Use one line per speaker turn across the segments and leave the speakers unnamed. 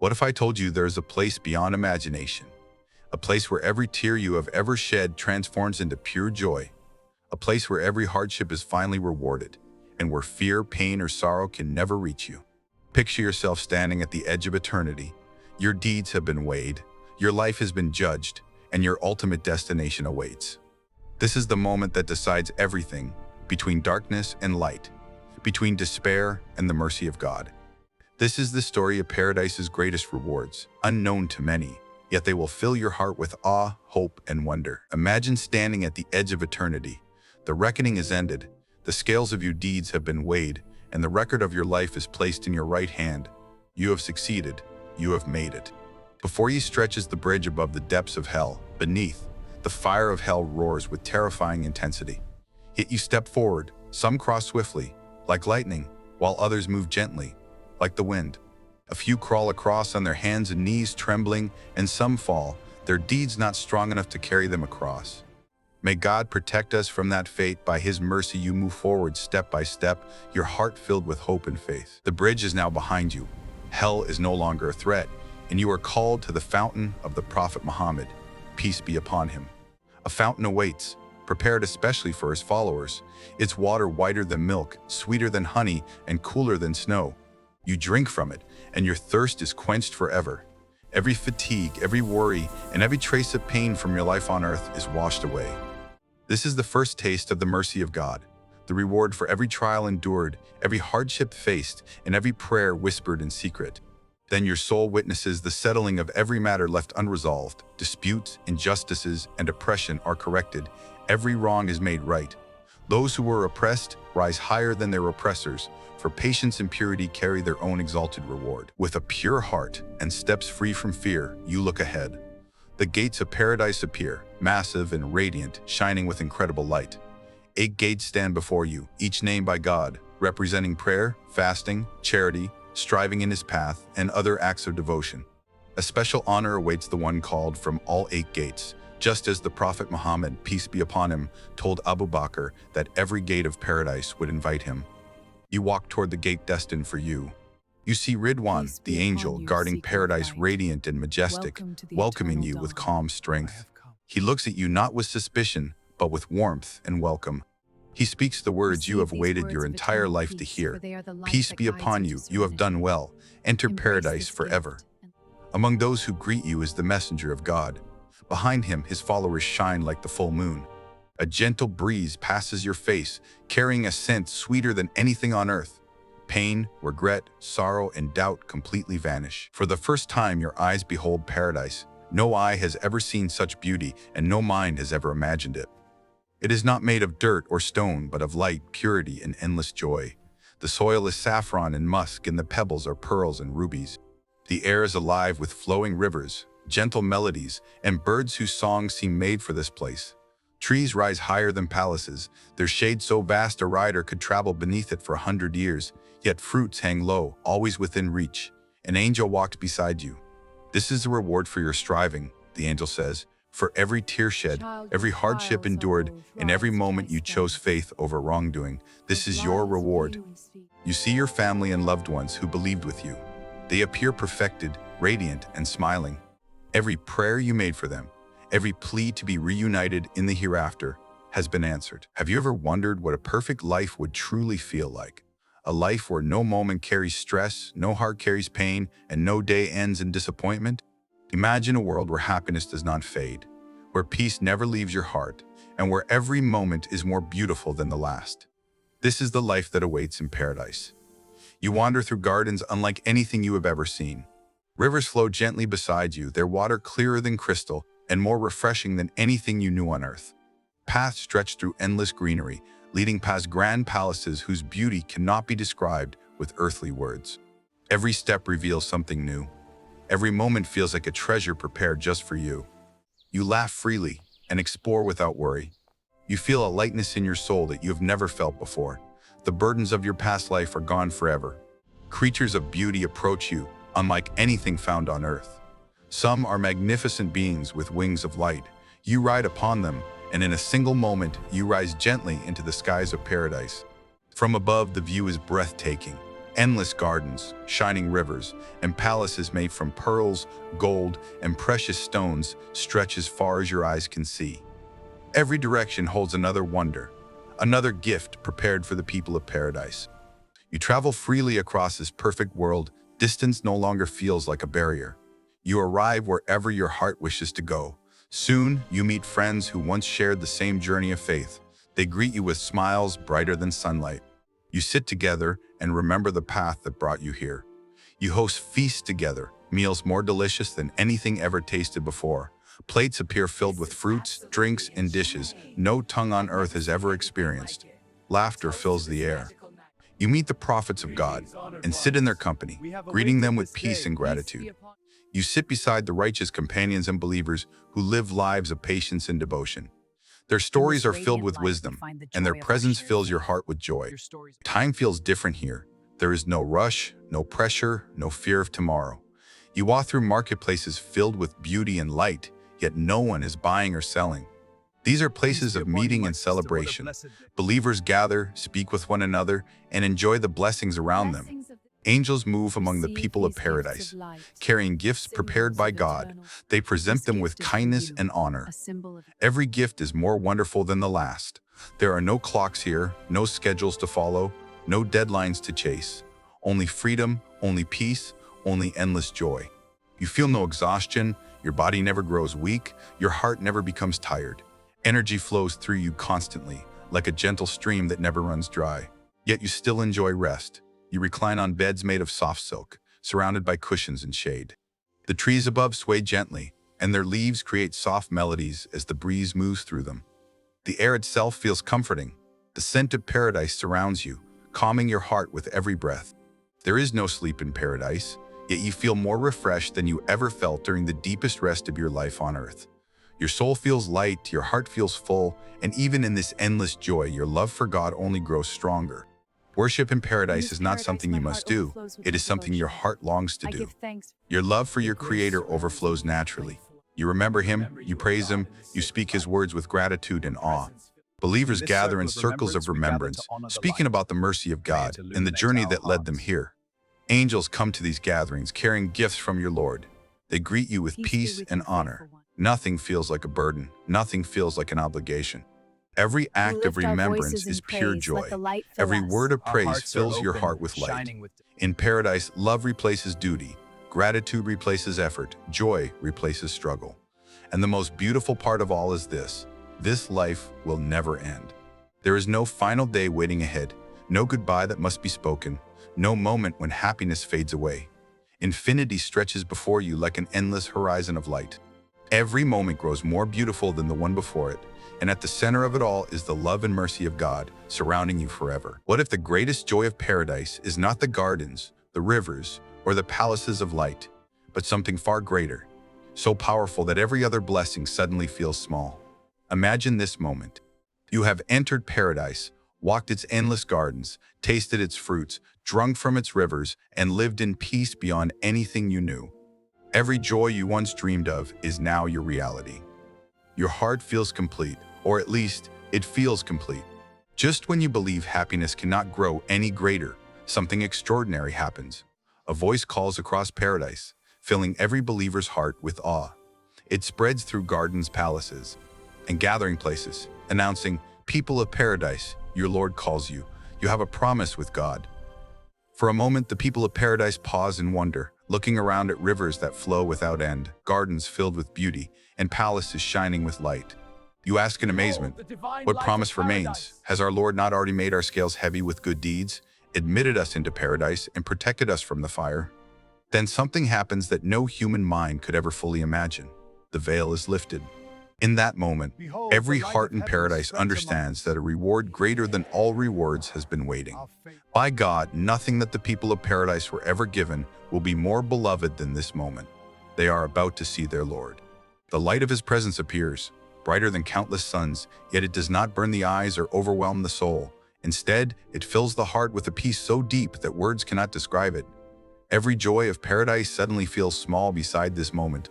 What if I told you there is a place beyond imagination? A place where every tear you have ever shed transforms into pure joy. A place where every hardship is finally rewarded, and where fear, pain, or sorrow can never reach you. Picture yourself standing at the edge of eternity. Your deeds have been weighed, your life has been judged, and your ultimate destination awaits. This is the moment that decides everything, between darkness and light, between despair and the mercy of God. This is the story of paradise's greatest rewards, unknown to many, yet they will fill your heart with awe, hope, and wonder. Imagine standing at the edge of eternity. The reckoning is ended, the scales of your deeds have been weighed, and the record of your life is placed in your right hand. You have succeeded, you have made it. Before you stretches the bridge above the depths of hell. Beneath, the fire of hell roars with terrifying intensity. Yet you step forward, some cross swiftly, like lightning, while others move gently, like the wind. A few crawl across on their hands and knees trembling, and some fall, their deeds not strong enough to carry them across. May God protect us from that fate. By His mercy you move forward step by step, your heart filled with hope and faith. The bridge is now behind you. Hell is no longer a threat, and you are called to the fountain of the Prophet Muhammad, peace be upon him. A fountain awaits, prepared especially for his followers. Its water whiter than milk, sweeter than honey, and cooler than snow. You drink from it, and your thirst is quenched forever. Every fatigue, every worry, and every trace of pain from your life on earth is washed away. This is the first taste of the mercy of God, the reward for every trial endured, every hardship faced, and every prayer whispered in secret. Then your soul witnesses the settling of every matter left unresolved. Disputes, injustices, and oppression are corrected. Every wrong is made right. Those who were oppressed rise higher than their oppressors, for patience and purity carry their own exalted reward. With a pure heart and steps free from fear, you look ahead. The gates of paradise appear, massive and radiant, shining with incredible light. 8 gates stand before you, each named by God, representing prayer, fasting, charity, striving in His path, and other acts of devotion. A special honor awaits the one called from all 8 gates, just as the Prophet Muhammad, peace be upon him, told Abu Bakr that every gate of paradise would invite him. You walk toward the gate destined for you. You see Ridwan, the angel, guarding paradise, radiant and majestic, welcoming you with calm strength. He looks at you not with suspicion, but with warmth and welcome. He speaks the words you have waited your entire life to hear. Peace be upon you, you have done well. Enter paradise forever. Among those who greet you is the messenger of God. Behind him, his followers shine like the full moon. A gentle breeze passes your face, carrying a scent sweeter than anything on earth. Pain, regret, sorrow, and doubt completely vanish. For the first time, your eyes behold paradise. No eye has ever seen such beauty, and no mind has ever imagined it. It is not made of dirt or stone, but of light, purity, and endless joy. The soil is saffron and musk, and the pebbles are pearls and rubies. The air is alive with flowing rivers, gentle melodies, and birds whose songs seem made for this place. Trees rise higher than palaces, their shade so vast a rider could travel beneath it for 100 years, yet fruits hang low, always within reach. An angel walks beside you. This is the reward for your striving, the angel says, for every tear shed, every hardship endured, and every moment you chose faith over wrongdoing. This is your reward. You see your family and loved ones who believed with you. They appear perfected, radiant, and smiling. Every prayer you made for them, every plea to be reunited in the hereafter, has been answered. Have you ever wondered what a perfect life would truly feel like? A life where no moment carries stress, no heart carries pain, and no day ends in disappointment? Imagine a world where happiness does not fade, where peace never leaves your heart, and where every moment is more beautiful than the last. This is the life that awaits in paradise. You wander through gardens unlike anything you have ever seen. Rivers flow gently beside you, their water clearer than crystal and more refreshing than anything you knew on earth. Paths stretch through endless greenery, leading past grand palaces whose beauty cannot be described with earthly words. Every step reveals something new. Every moment feels like a treasure prepared just for you. You laugh freely and explore without worry. You feel a lightness in your soul that you have never felt before. The burdens of your past life are gone forever. Creatures of beauty approach you, unlike anything found on earth. Some are magnificent beings with wings of light. You ride upon them, and in a single moment, you rise gently into the skies of paradise. From above, the view is breathtaking. Endless gardens, shining rivers, and palaces made from pearls, gold, and precious stones stretch as far as your eyes can see. Every direction holds another wonder, another gift prepared for the people of paradise. You travel freely across this perfect world. Distance no longer feels like a barrier. You arrive wherever your heart wishes to go. Soon, you meet friends who once shared the same journey of faith. They greet you with smiles brighter than sunlight. You sit together and remember the path that brought you here. You host feasts together, meals more delicious than anything ever tasted before. Plates appear filled with fruits, drinks, and dishes no tongue on earth has ever experienced. Laughter fills the air. You meet the prophets of God and sit in their company, greeting them with peace and gratitude. You sit beside the righteous companions and believers who live lives of patience and devotion. Their stories are filled with wisdom, and their presence fills your heart with joy. Time feels different here. There is no rush, no pressure, no fear of tomorrow. You walk through marketplaces filled with beauty and light, yet no one is buying or selling. These are places of meeting and celebration. Believers gather, speak with one another, and enjoy the blessings around them. Angels move among the people of paradise, carrying gifts prepared by God. They present them with kindness and honor. Every gift is more wonderful than the last. There are no clocks here, no schedules to follow, no deadlines to chase. Only freedom, only peace, only endless joy. You feel no exhaustion, your body never grows weak, your heart never becomes tired. Energy flows through you constantly, like a gentle stream that never runs dry. Yet you still enjoy rest. You recline on beds made of soft silk, surrounded by cushions and shade. The trees above sway gently, and their leaves create soft melodies as the breeze moves through them. The air itself feels comforting. The scent of paradise surrounds you, calming your heart with every breath. There is no sleep in paradise, yet you feel more refreshed than you ever felt during the deepest rest of your life on earth. Your soul feels light, your heart feels full, and even in this endless joy, your love for God only grows stronger. Worship in paradise is not something you must do. It is something your heart longs to do. Your love for your Creator overflows naturally. You remember Him, you praise Him, you speak His words with gratitude and awe. Believers gather in circles of remembrance, speaking about the mercy of God and the journey that led them here. Angels come to these gatherings carrying gifts from your Lord. They greet you with peace and honor. Nothing feels like a burden. Nothing feels like an obligation. Every act of remembrance is pure joy. Every word of praise fills your heart with light. In paradise, love replaces duty. Gratitude replaces effort. Joy replaces struggle. And the most beautiful part of all is this life will never end. There is no final day waiting ahead, no goodbye that must be spoken, no moment when happiness fades away. Infinity stretches before you like an endless horizon of light. Every moment grows more beautiful than the one before it, and at the center of it all is the love and mercy of God surrounding you forever. What if the greatest joy of paradise is not the gardens, the rivers, or the palaces of light, but something far greater, so powerful that every other blessing suddenly feels small? Imagine this moment. You have entered paradise, walked its endless gardens, tasted its fruits, drunk from its rivers, and lived in peace beyond anything you knew. Every joy you once dreamed of is now your reality. Your heart feels complete, or at least, it feels complete. Just when you believe happiness cannot grow any greater, something extraordinary happens. A voice calls across paradise, filling every believer's heart with awe. It spreads through gardens, palaces, and gathering places, announcing, "People of paradise, your Lord calls you. You have a promise with God." For a moment, the people of paradise pause in wonder, looking around at rivers that flow without end, gardens filled with beauty, and palaces shining with light. You ask in amazement, what promise remains? Has our Lord not already made our scales heavy with good deeds, admitted us into paradise, and protected us from the fire? Then something happens that no human mind could ever fully imagine. The veil is lifted. In that moment, every heart in paradise understands that a reward greater than all rewards has been waiting. By God, nothing that the people of paradise were ever given will be more beloved than this moment. They are about to see their Lord. The light of His presence appears, brighter than countless suns, yet it does not burn the eyes or overwhelm the soul. Instead, it fills the heart with a peace so deep that words cannot describe it. Every joy of paradise suddenly feels small beside this moment.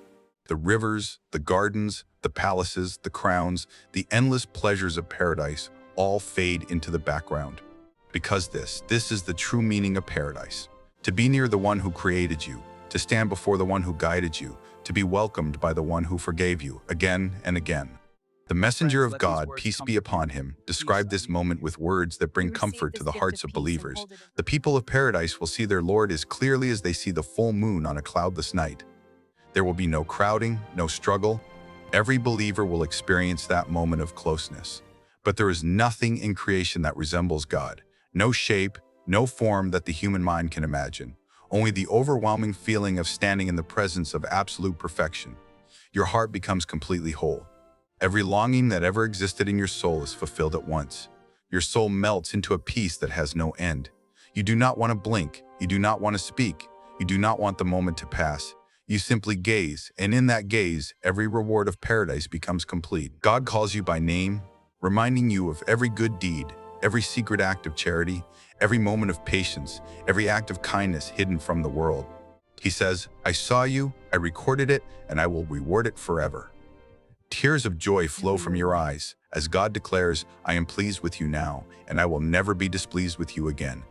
The rivers, the gardens, the palaces, the crowns, the endless pleasures of paradise all fade into the background. Because this is the true meaning of paradise. To be near the one who created you, to stand before the one who guided you, to be welcomed by the one who forgave you again and again. The messenger of God, peace be upon him, described this moment with words that bring comfort to the hearts of believers. The people of paradise will see their Lord as clearly as they see the full moon on a cloudless night. There will be no crowding, no struggle. Every believer will experience that moment of closeness. But there is nothing in creation that resembles God. No shape, no form that the human mind can imagine. Only the overwhelming feeling of standing in the presence of absolute perfection. Your heart becomes completely whole. Every longing that ever existed in your soul is fulfilled at once. Your soul melts into a peace that has no end. You do not want to blink. You do not want to speak. You do not want the moment to pass. You simply gaze, and in that gaze, every reward of paradise becomes complete. God calls you by name, reminding you of every good deed, every secret act of charity, every moment of patience, every act of kindness hidden from the world. He says, I saw you, I recorded it, and I will reward it forever. Tears of joy flow from your eyes, as God declares, I am pleased with you now, and I will never be displeased with you again.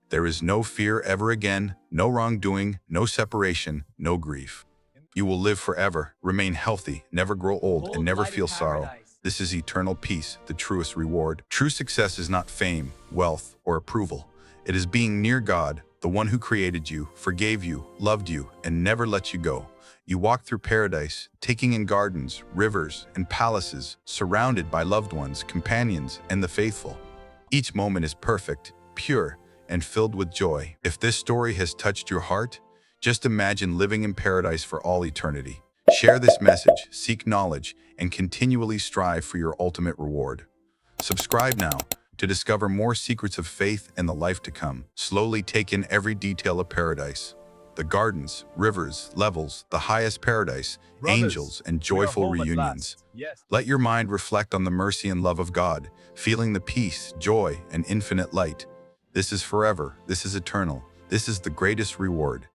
There is no fear ever again, no wrongdoing, no separation, no grief. You will live forever, remain healthy, never grow old, and never feel sorrow. This is eternal peace, the truest reward. True success is not fame, wealth, or approval. It is being near God, the one who created you, forgave you, loved you, and never let you go. You walk through paradise, taking in gardens, rivers, and palaces, surrounded by loved ones, companions, and the faithful. Each moment is perfect, pure, and filled with joy. If this story has touched your heart, just imagine living in paradise for all eternity. Share this message, seek knowledge, and continually strive for your ultimate reward. Subscribe now to discover more secrets of faith and the life to come. Slowly take in every detail of paradise. The gardens, rivers, levels, the highest paradise, angels, and joyful reunions. Let your mind reflect on the mercy and love of God, feeling the peace, joy, and infinite light. This is forever. This is eternal. This is the greatest reward.